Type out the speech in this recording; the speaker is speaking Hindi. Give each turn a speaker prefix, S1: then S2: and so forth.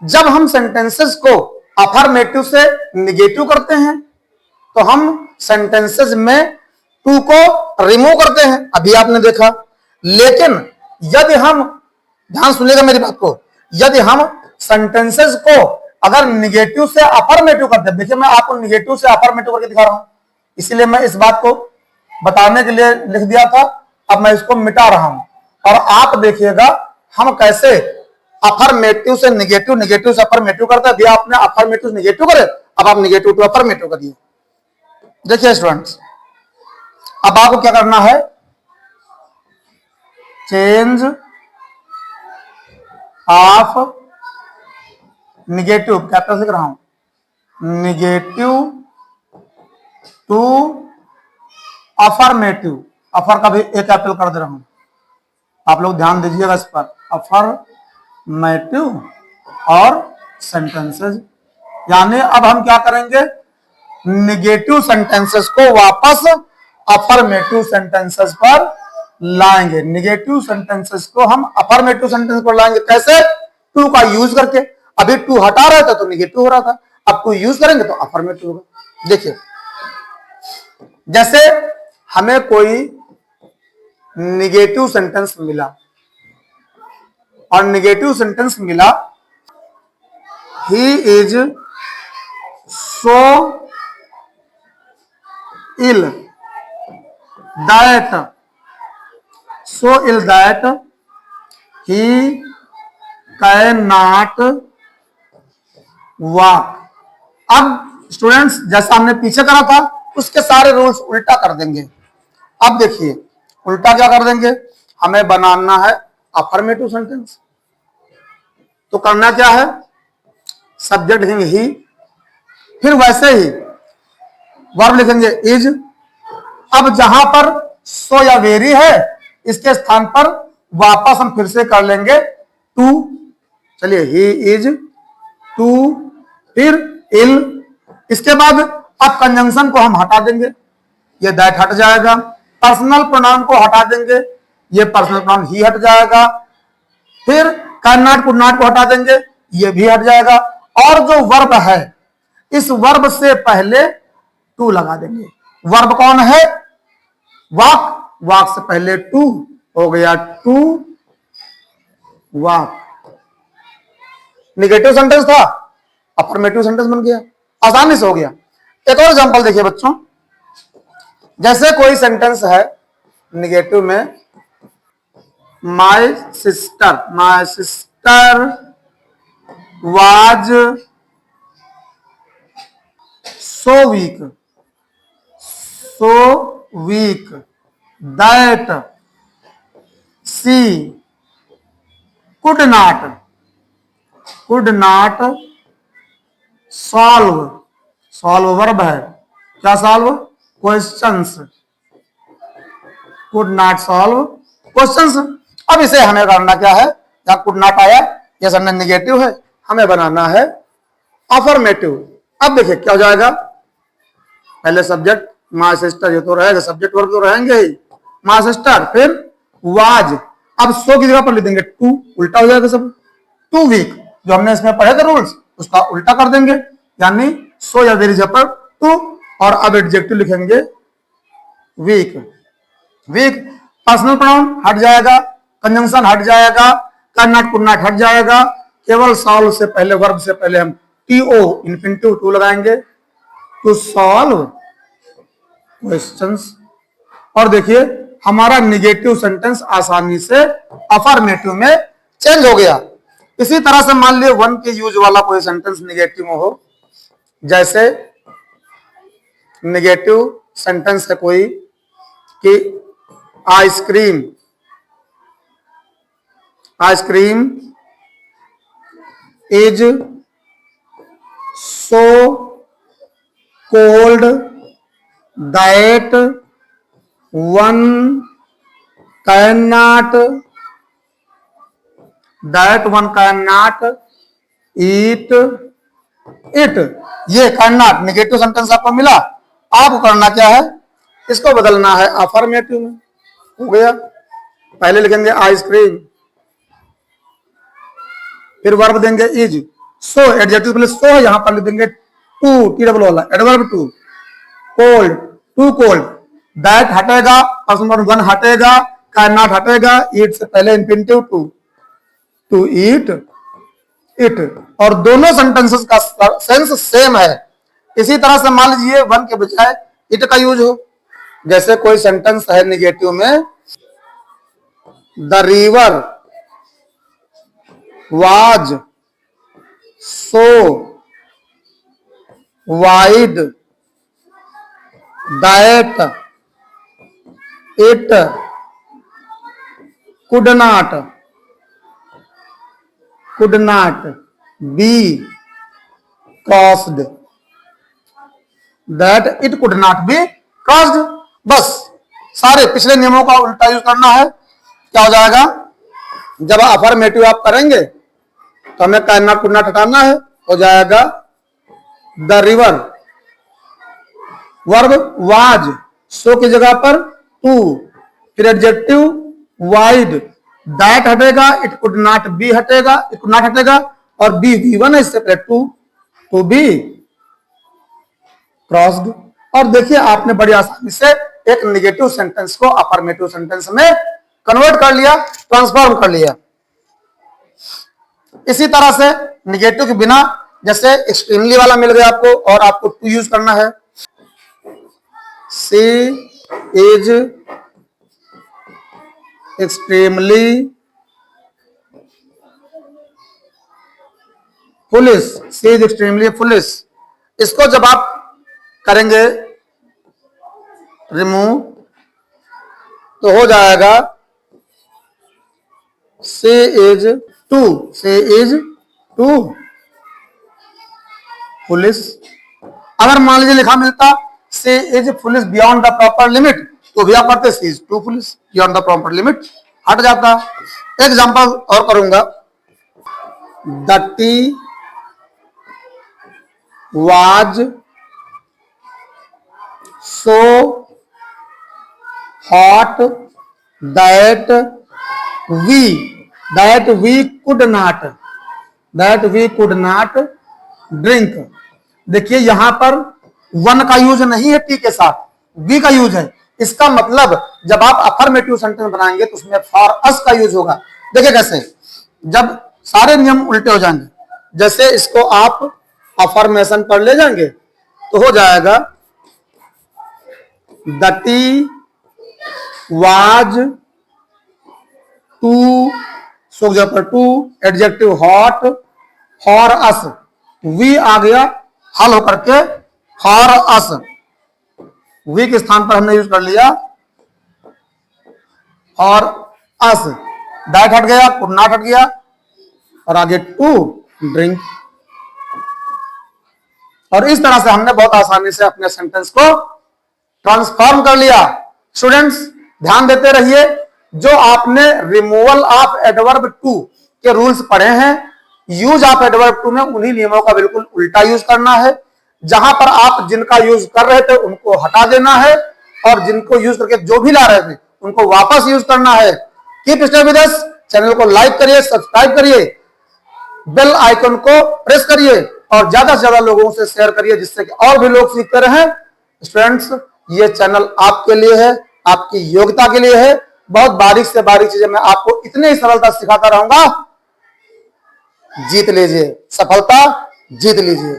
S1: जब हम सेंटेंसेस को अफर्मेटिव से निगेटिव करते हैं तो हम सेंटेंसेस में टू को रिमूव करते हैं, अभी आपने देखा। लेकिन यदि हम, ध्यान सुनिएगा मेरी बात को, यदि हम सेंटेंसेस को अगर निगेटिव से अफर्मेटिव करते हैं, देखिए मैं आपको निगेटिव से अफर्मेटिव करके दिखा रहा हूं, इसीलिए मैं इस बात को बताने के लिए लिख दिया था। अब मैं इसको मिटा रहा हूं और आप देखिएगा हम कैसे अफर्मेटिव से निगेटिव, निगेटिव से अफर्मेटिव करते हैं। दिया आपने अफर्मेटिव से निगेटिव करे, अब आप निगेटिव टू अफर्मेटिव करिए। देखिए स्टूडेंट्स, अब आपको क्या करना है, चेंज ऑफ निगेटिव, कैपिटल लिख रहा हूं, निगेटिव टू अफर्मेटिव, अफर का भी एक कैपिटल कर दे रहा हूं, आप लोग ध्यान दीजिएगा इस पर, अफर्मेटिव और सेंटेंसेस। यानी अब हम क्या करेंगे, निगेटिव सेंटेंसेस को वापस अफर्मेटिव सेंटेंसेस पर लाएंगे। निगेटिव सेंटेंसेस को हम अफर्मेटिव सेंटेंस पर लाएंगे, कैसे, टू का यूज करके। अभी टू हटा रहा था तो निगेटिव हो रहा था, अब टू यूज करेंगे तो अफर्मेटिव होगा। देखिए, जैसे हमें कोई निगेटिव सेंटेंस मिला और निगेटिव सेंटेंस मिला, he is so ill that, so ill that he can not walk. अब स्टूडेंट्स, जैसा हमने पीछे करा था उसके सारे रूल्स उल्टा कर देंगे। अब देखिए उल्टा क्या कर देंगे, हमें बनाना है अफर्मेटिव सेंटेंस, तो करना क्या है, सब्जेक्ट लिखेंगे ही, फिर वैसे ही वर्ब लिखेंगे इज। अब जहां पर सो या वेरी है इसके स्थान पर वापस हम फिर से कर लेंगे टू। चलिए, ही इज टू, फिर इल, इसके बाद अब कंजंक्शन को हम हटा देंगे, ये दैट हट जाएगा। पर्सनल प्रोनाउन को हटा देंगे, ये पर्सनल प्रोनाउन ही हट जाएगा। फिर कैन नॉट, कुड नॉट को हटा देंगे, ये भी हट जाएगा। और जो वर्ब है, इस वर्ब से पहले टू लगा देंगे। वर्ब कौन है, वॉक, वॉक से पहले टू हो गया, टू वॉक। निगेटिव सेंटेंस था, अफर्मेटिव सेंटेंस बन गया, आसानी से हो गया। एक और एग्जांपल देखिए बच्चों, जैसे कोई सेंटेंस है निगेटिव में, my sister was so weak that she could not solve, solve verb है, क्या solve, questions, could not solve questions. अब इसे हमें करना क्या है, या कुड नॉट आया, ये सबने निगेटिव है, हमें बनाना है अफर्मेटिव। अब देखिए क्या हो जाएगा, पहले सब्जेक्ट माय सिस्टर, ये तो रहेगा, सब्जेक्ट वर्ब तो रहेंगे ही, माय सिस्टर, फिर वाज। अब सो की जगह पर लिख देंगे टू, उल्टा हो जाएगा सब, टू वीक, जो हमने इसमें पढ़े थे रूल्स उसका उल्टा कर देंगे, यानी सो या वेरी जगह पर टू, और अब एडजेक्टिव लिखेंगे वीक। वीक, पर्सनल प्रोनाउन हट जाएगा, कंजंक्शन हट जाएगा, कैन नॉट कुड नॉट हट जाएगा, केवल सॉल्व से पहले, वर्ब से पहले हम टीओ इन्फिनिटिव टू लगाएंगे, टू सॉल्व क्वेश्चंस। और देखिए हमारा निगेटिव सेंटेंस आसानी से अफर्मेटिव में चेंज हो गया। इसी तरह से मान लिया वन के यूज वाला कोई सेंटेंस निगेटिव में हो, जैसे निगेटिव सेंटेंस है कोई कि ice cream is so cold that one can not eat it. ये कैन नॉट निगेटिव सेंटेंस आपको मिला, आपको करना क्या है, इसको बदलना है अफर्मेटिव में। हो गया, पहले लिखेंगे आइसक्रीम, फिर वर्ब देंगे इज, सो एडजेक्टिव पहले सो है, यहां पर लिख देंगे टू, टी डबल वाला adverb too. Cold, too cold, that हटेगा, पर्सन नंबर वन हटेगा, कैन नॉट हटेगा, ईट से पहले infinitive to, to eat it. और दोनों सेंटेंसेस का सेंस सेम है। इसी तरह से मान लीजिए वन के बजाय इट का यूज हो, जैसे कोई सेंटेंस है निगेटिव में, the river was so wide that it could not be crossed, that it could not be crossed. बस सारे पिछले नियमों का उल्टा यूज करना है। क्या हो जाएगा, जब अफर्मेटिव आप करेंगे तो हमें कैन नॉट कुड नॉट हटाना है, हो जाएगा द रिवर, वर्ब वाज, सो की जगह पर टू, फिर एडजेक्टिव वाइड, दैट हटेगा, इट कुड नॉट बी हटेगा, इट कुड नॉट हटेगा, और बी V1 है, इससे पहले टू बी क्रॉस्ड। और देखिए आपने बड़ी आसानी से एक निगेटिव सेंटेंस को अफर्मेटिव सेंटेंस में कन्वर्ट कर लिया, ट्रांसफॉर्म कर लिया। इसी तरह से निगेटिव के बिना, जैसे एक्सट्रीमली वाला मिल गया आपको और आपको टू यूज करना है, she is extremely foolish, she is extremely foolish. इसको जब आप करेंगे रिमूव तो हो जाएगा सी इज टू फुलिश। अगर मान लीजिए लिखा मिलता she is foolish beyond the proper limit, तो भी आप करते she is too foolish beyond the proper limit, हट जाता। एग्जांपल और करूंगा, the tea was so hot that we could not drink. देखिए यहां पर वन का यूज नहीं है टी के साथ, वी का यूज है। इसका मतलब जब आप अफर्मेटिव सेंटेंस बनाएंगे तो उसमें फॉर अस का यूज होगा। देखिए कैसे, जब सारे नियम उल्टे हो जाएंगे, जैसे इसको आप अफर्मेशन पर ले जाएंगे तो हो जाएगा the tea was too, so पर too, adjective hot, for us, we आ गया हल होकर के फॉर अस, वी के स्थान पर हमने यूज कर लिया फॉर अस, दैट हट गया, कुड नॉट हट गया, और आगे टू ड्रिंक। और इस तरह से हमने बहुत आसानी से अपने सेंटेंस को ट्रांसफॉर्म कर लिया। स्टूडेंट्स ध्यान देते रहिए, जो आपने रिमूवल ऑफ एडवर्ब टू के रूल्स पढ़े हैं, यूज ऑफ एडवर्ब टू में उन्हीं नियमों का बिल्कुल उल्टा यूज करना है। जहां पर आप जिनका यूज कर रहे थे उनको हटा देना है, और जिनको यूज करके जो भी ला रहे थे उनको वापस यूज करना है। Keep stay with us, channel को लाइक करिए, सब्सक्राइब करिए, बेल आइकन को प्रेस करिए और ज्यादा से ज्यादा लोगों से शेयर करिए, जिससे कि और भी लोग सीखते रहें। स्टूडेंट्स ये चैनल आपके लिए है, आपकी योग्यता के लिए है। बहुत बारीक से बारीक चीजें मैं आपको इतने ही सरलता सिखाता रहूंगा। जीत लीजिए, सफलता जीत लीजिए।